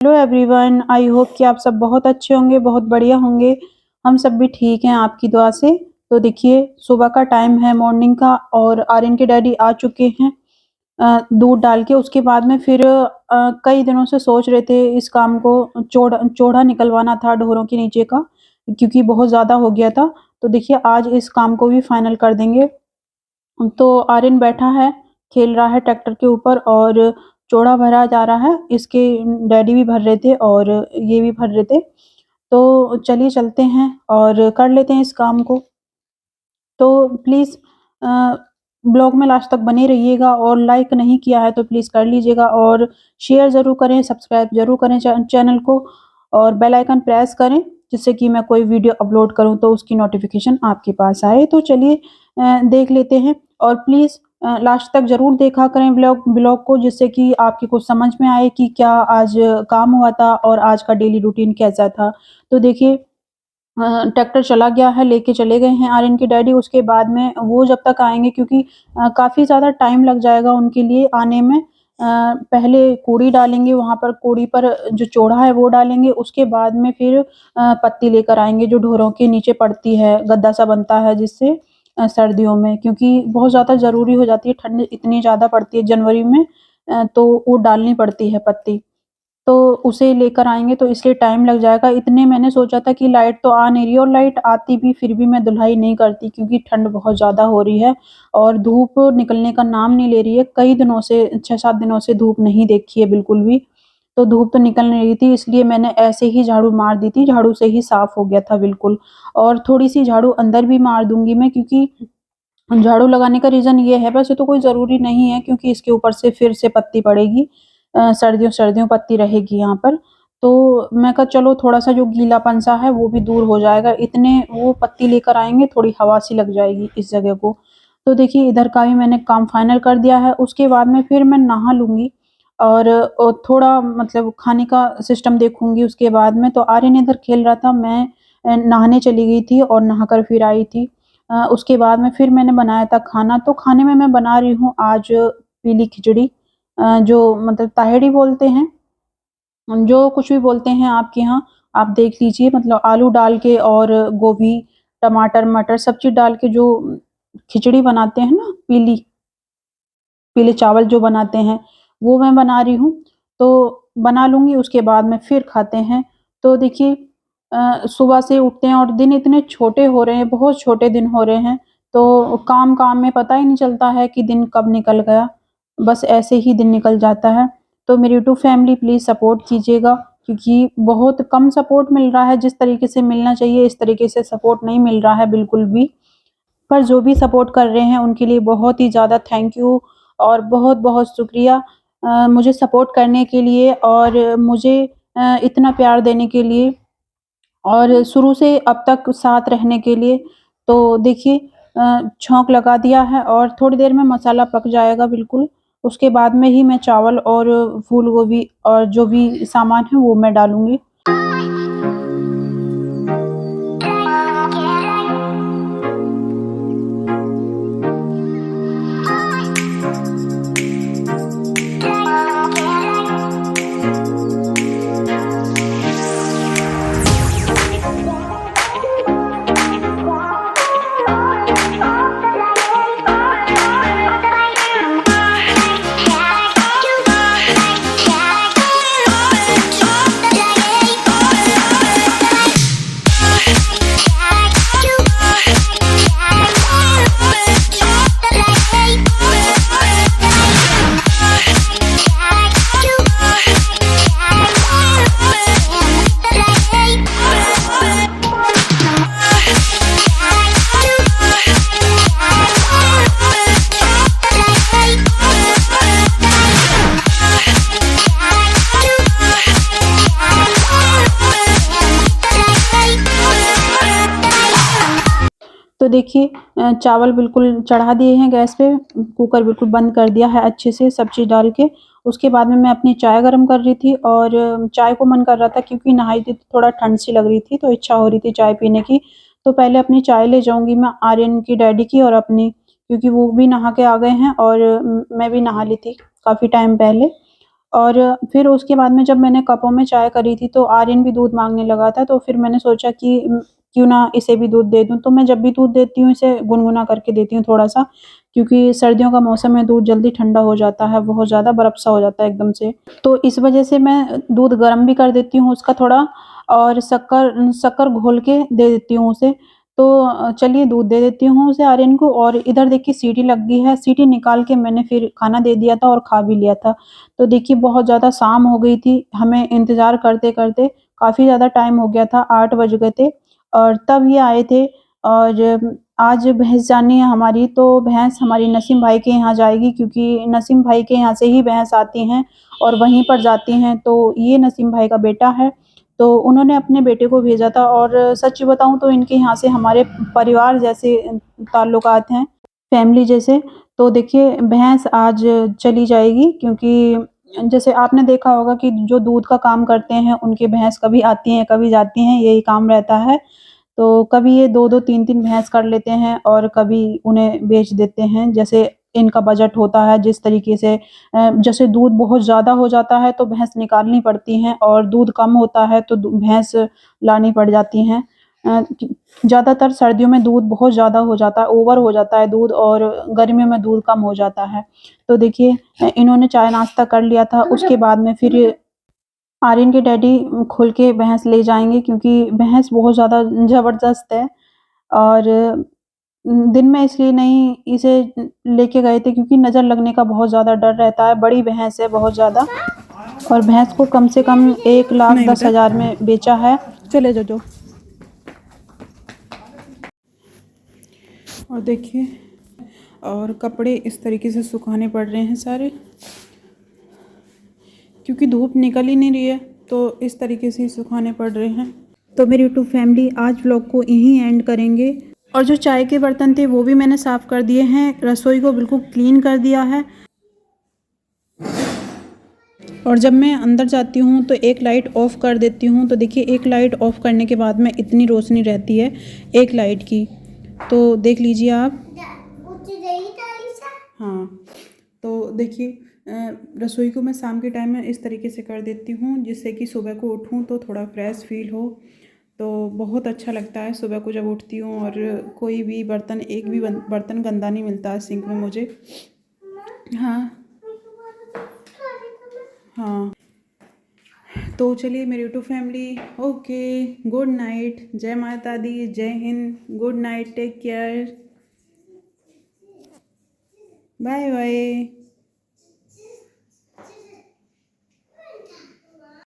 Hello everyone, I hope कि आप सब बहुत अच्छे होंगे, बहुत बढ़िया होंगे। हम सब भी ठीक हैं आपकी दुआ से। तो देखिए, सुबह का टाइम है मॉर्निंग का और आर्यन के डैडी आ चुके हैं दूध डाल के। उसके बाद में फिर कई दिनों से सोच रहे थे इस काम को, चोड़ा निकलवाना था ढोरों के नीचे का, क्योंकि बहुत ज़्यादा हो गया था। तो देखिए, आज इस काम को भी फाइनल कर देंगे। तो आर्यन बैठा है, खेल रहा है ट्रैक्टर के ऊपर और चोड़ा भरा जा रहा है। इसके डैडी भी भर रहे थे और ये भी भर रहे थे। तो चलिए चलते हैं और कर लेते हैं इस काम को। तो प्लीज़ ब्लॉग में लास्ट तक बने रहिएगा और लाइक नहीं किया है तो प्लीज़ कर लीजिएगा और शेयर ज़रूर करें, सब्सक्राइब ज़रूर करें चैनल को और बेल आइकन प्रेस करें, जिससे कि मैं कोई वीडियो अपलोड करूँ तो उसकी नोटिफ़िकेशन आपके पास आए। तो चलिए देख लेते हैं और प्लीज़ लास्ट तक ज़रूर देखा करें ब्लॉग को, जिससे कि आपकी कुछ समझ में आए कि क्या आज काम हुआ था और आज का डेली रूटीन कैसा था। तो देखिए, ट्रैक्टर चला गया है, लेके चले गए हैं आर्यन के डैडी। उसके बाद में वो जब तक आएँगे, क्योंकि काफ़ी ज़्यादा टाइम लग जाएगा उनके लिए आने में। पहले कूड़ी डालेंगे, वहाँ पर कूड़ी पर जो चोड़ा है वो डालेंगे, उसके बाद में फिर पत्ती लेकर आएँगे जो ढोरों के नीचे पड़ती है, गद्दा सा बनता है जिससे सर्दियों में, क्योंकि बहुत ज़्यादा ज़रूरी हो जाती है, ठंड इतनी ज़्यादा पड़ती है जनवरी में, तो वो डालनी पड़ती है पत्ती। तो उसे लेकर आएँगे तो इसलिए टाइम लग जाएगा। इतने मैंने सोचा था कि लाइट तो आ नहीं रही है और लाइट आती भी फिर भी मैं धुलाई नहीं करती, क्योंकि ठंड बहुत ज़्यादा हो रही है और धूप निकलने का नाम नहीं ले रही है। कई दिनों से 6-7 दिनों से धूप नहीं देखी है बिल्कुल भी। तो धूप तो निकल नहीं रही थी, इसलिए मैंने ऐसे ही झाड़ू मार दी थी, झाड़ू से ही साफ हो गया था बिल्कुल। और थोड़ी-सी झाड़ू अंदर भी मार दूँगी मैं, क्योंकि झाड़ू लगाने का रीज़न ये है, वैसे तो कोई ज़रूरी नहीं है, क्योंकि इसके ऊपर से फिर से पत्ती पड़ेगी। सर्दियों-सर्दियों पत्ती रहेगी यहाँ पर। तो मैं कहा चलो थोड़ा-सा जो गीलापन-सा है वो भी दूर हो जाएगा। इतने वो पत्ती लेकर आएँगे, थोड़ी हवा-सी लग जाएगी इस जगह को। तो देखिए, इधर का भी मैंने काम फाइनल कर दिया है। उसके बाद में फिर मैं नहा लूँगी और थोड़ा मतलब खाने का सिस्टम देखूँगी उसके बाद में। तो आर्यन इधर खेल रहा था, मैं नहाने चली गई थी और नहाकर फिर आई थी। उसके बाद में फिर मैंने बनाया था खाना, तो खाने में मैं बना रही हूँ आज पीली खिचड़ी, जो मतलब ताहेड़ी बोलते हैं, जो कुछ भी बोलते हैं आपके यहाँ, आप देख लीजिए। मतलब आलू डाल के और गोभी, टमाटर, मटर सब चीज़ डाल के जो खिचड़ी बनाते हैं ना, पीले चावल जो बनाते हैं, वो मैं बना रही हूँ। तो बना लूँगी, उसके बाद में फिर खाते हैं। तो देखिए, सुबह से उठते हैं और दिन इतने छोटे हो रहे हैं, बहुत छोटे दिन हो रहे हैं, तो काम-काम में पता ही नहीं चलता है कि दिन कब निकल गया। बस ऐसे ही दिन निकल जाता है। तो मेरी यूट्यूब फैमिली प्लीज़ सपोर्ट कीजिएगा, क्योंकि बहुत कम सपोर्ट मिल रहा है, जिस तरीके से मिलना चाहिए इस तरीके से सपोर्ट नहीं मिल रहा है बिल्कुल भी। पर जो भी सपोर्ट कर रहे हैं उनके लिए बहुत ही ज़्यादा थैंक यू और बहुत-बहुत शुक्रिया मुझे सपोर्ट करने के लिए और मुझे इतना प्यार देने के लिए और शुरू से अब तक साथ रहने के लिए। तो देखिए, छौंक लगा दिया है और थोड़ी देर में मसाला पक जाएगा बिल्कुल। उसके बाद में ही मैं चावल और फूल गोभी और जो भी सामान है वो मैं डालूँगी। तो देखिए, चावल बिल्कुल चढ़ा दिए हैं गैस पे, कुकर बिल्कुल बंद कर दिया है अच्छे से सब चीज़ डाल के। उसके बाद में मैं अपनी चाय गरम कर रही थी और चाय को मन कर रहा था, क्योंकि नहाई थी तो थोड़ा ठंड सी लग रही थी, तो इच्छा हो रही थी चाय पीने की। तो पहले अपनी चाय ले जाऊँगी मैं, आर्यन की डैडी की और अपनी, क्योंकि वो भी नहा के आ गए हैं और मैं भी नहा ली थी काफ़ी टाइम पहले। और फिर उसके बाद में जब मैंने कपों में चाय करी थी तो आर्यन भी दूध माँगने लगा था, तो फिर मैंने सोचा कि क्यों ना इसे भी दूध दे दूँ। तो मैं जब भी दूध देती हूँ इसे गुनगुना करके देती हूँ थोड़ा-सा, क्योंकि सर्दियों का मौसम है, दूध जल्दी ठंडा हो जाता है, बहुत ज़्यादा बर्फ़-सा हो जाता है एकदम से। तो इस वज़ह से मैं दूध गरम भी कर देती हूँ उसका थोड़ा, और शक्कर शक्कर घोल के दे देती हूँ उसे। तो चलिए दूध दे देती हूँ उसे आर्यन को, और इधर देखिए सीटी लग गई है, सीटी निकाल के मैंने फिर खाना दे दिया था और खा भी लिया था। तो देखिए बहुत ज़्यादा शाम हो गई थी, हमें इंतज़ार करते-करते काफ़ी ज़्यादा टाइम हो गया था, 8 बज गए थे और तब ये आए थे। और आज भैंस जानी है हमारी, तो भैंस हमारी नसीम भाई के यहाँ जाएगी, क्योंकि नसीम भाई के यहाँ से ही भैंस आती हैं और वहीं पर जाती हैं। तो ये नसीम भाई का बेटा है, तो उन्होंने अपने बेटे को भेजा था, और सच बताऊँ तो इनके यहाँ से हमारे परिवार जैसे ताल्लुकात हैं, फैमिली जैसे। तो देखिए भैंस आज चली जाएगी, क्योंकि जैसे आपने देखा होगा कि जो दूध का काम करते हैं, उनकी भैंस कभी आती हैं, कभी जाती हैं, यही काम रहता है। तो कभी ये 2-2 3-3 भैंस कर लेते हैं और कभी उन्हें बेच देते हैं, जैसे इनका बजट होता है जिस तरीके से। जैसे दूध बहुत ज़्यादा हो जाता है तो भैंस निकालनी पड़ती हैं, और दूध कम होता है तो भैंस लानी पड़ जाती हैं। ज़्यादातर सर्दियों में दूध बहुत ज़्यादा हो जाता है, ओवर हो जाता है दूध, और गर्मियों में दूध कम हो जाता है। तो देखिए इन्होंने चाय नाश्ता कर लिया था, उसके बाद में फिर आर्यन के डैडी खुल के भैंस ले जाएँगे, क्योंकि भैंस बहुत ज़्यादा ज़बरदस्त है। और दिन में इसलिए नहीं इसे लेके गए थे, क्योंकि नज़र लगने का बहुत ज़्यादा डर रहता है, बड़ी भैंस है बहुत ज़्यादा, और भैंस को कम से कम नहीं बेटा, 1,10,000 में बेचा है। चले जाओ जाओ। और देखिए, और कपड़े इस तरीके से सुखाने पड़ रहे हैं सारे, क्योंकि धूप निकल ही नहीं रही है, तो इस तरीके से ही सुखाने पड़ रहे हैं। तो मेरी यूट्यूब फैमिली आज व्लॉग को यहीं एंड करेंगे, और जो चाय के बर्तन थे वो भी मैंने साफ़ कर दिए हैं, रसोई को बिल्कुल क्लीन कर दिया है। और जब मैं अंदर जाती हूँ तो एक लाइट ऑफ़ कर देती हूँ, तो देखिए एक लाइट ऑफ़ करने के बाद में इतनी रोशनी रहती है एक लाइट की, तो देख लीजिए आप। हाँ, तो देखिए रसोई को मैं शाम के टाइम में इस तरीके से कर देती हूँ, जिससे कि सुबह को उठूँ तो थोड़ा फ्रेश फ़ील हो। तो बहुत अच्छा लगता है सुबह को जब उठती हूँ, और कोई भी बर्तन, एक भी बर्तन गंदा नहीं मिलता है सिंक में मुझे। हाँ, हाँ। तो चलिए मेरी YouTube family, okay, good night, जय माता दी, जय हिंद, good night, take care, bye bye.